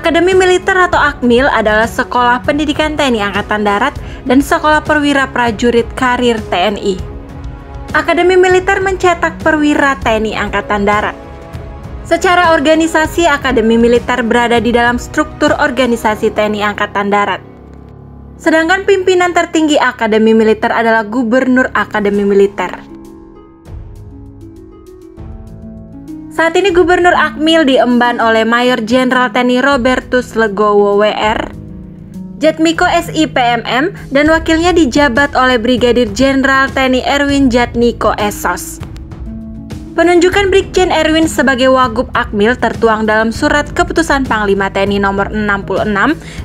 Akademi Militer atau Akmil adalah sekolah pendidikan TNI Angkatan Darat dan sekolah perwira prajurit karir TNI. Akademi Militer mencetak perwira TNI Angkatan Darat. Secara organisasi, Akademi Militer berada di dalam struktur organisasi TNI Angkatan Darat. Sedangkan pimpinan tertinggi Akademi Militer adalah Gubernur Akademi Militer. Saat ini Gubernur Akmil diemban oleh Mayor Jenderal TNI Robertus Legowo WR, Jatmiko SIPMM, dan wakilnya dijabat oleh Brigadir Jenderal TNI Erwin Jatmiko SOS. Penunjukan Brigjen Erwin sebagai Wagub Akmil tertuang dalam Surat Keputusan Panglima TNI Nomor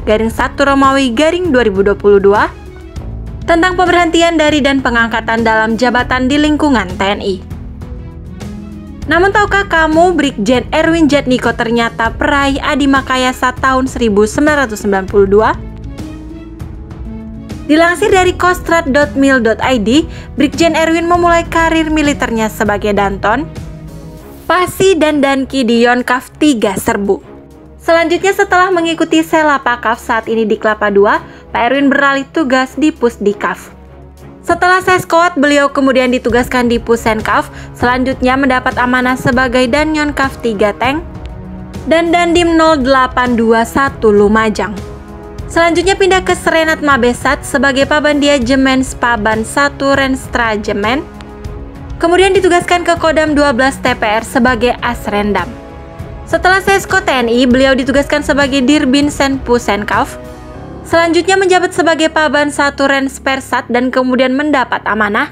66/1-Romawi/2022 tentang pemberhentian dari dan pengangkatan dalam jabatan di lingkungan TNI. Namun tahukah kamu Brigjen Erwin Jatmiko ternyata peraih Adimakayasa tahun 1992? Dilansir dari kostrad.mil.id, Brigjen Erwin memulai karir militernya sebagai Danton, Pasi dan Danki di Yonkaf 3 Serbu. Selanjutnya setelah mengikuti Selapakaf saat ini di Kelapa II, Pak Erwin beralih tugas di Pusdikaf. Setelah Seskoat, beliau kemudian ditugaskan di Pusenkaf, selanjutnya mendapat amanah sebagai Danyonkaf 3 Tank dan Dandim 0821 Lumajang. Selanjutnya pindah ke Serenat Mabesat sebagai Pabandia-Jemen Spaban 1 Renstrajemen. Kemudian ditugaskan ke Kodam 12 TPR sebagai Asrendam. Setelah Sesko TNI, beliau ditugaskan sebagai Dirbinsen Pusenkaf. Selanjutnya menjabat sebagai Paban 1 Renspersat dan kemudian mendapat amanah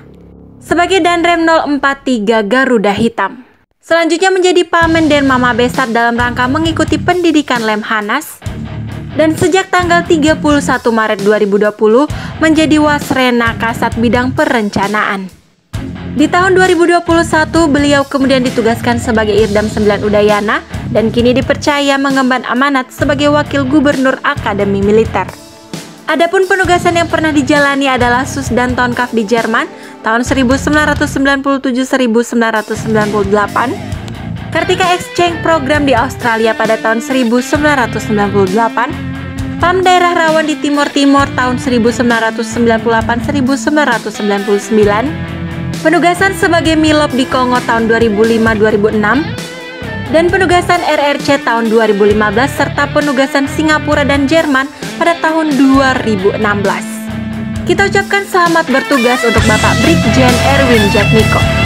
sebagai Danrem 043 Garuda Hitam. Selanjutnya menjadi Pamen Denma Mabesat dalam rangka mengikuti pendidikan Lemhanas. Dan sejak tanggal 31 Maret 2020 menjadi Wasrena Kasat Bidang Perencanaan. Di tahun 2021 beliau kemudian ditugaskan sebagai Irdam 9 Udayana dan kini dipercaya mengemban amanat sebagai Wakil Gubernur Akademi Militer. Adapun penugasan yang pernah dijalani adalah Susdantonkaf di Jerman tahun 1997-1998, Kartika Exchange Program di Australia pada tahun 1998, PAM Daerah Rawan di Timur Timur tahun 1998-1999, penugasan sebagai Milop di Kongo tahun 2005-2006, dan penugasan RRC tahun 2015 serta penugasan Singapura dan Jerman pada tahun 2016. Kita ucapkan selamat bertugas untuk Bapak Brigjen Erwin Jatmiko.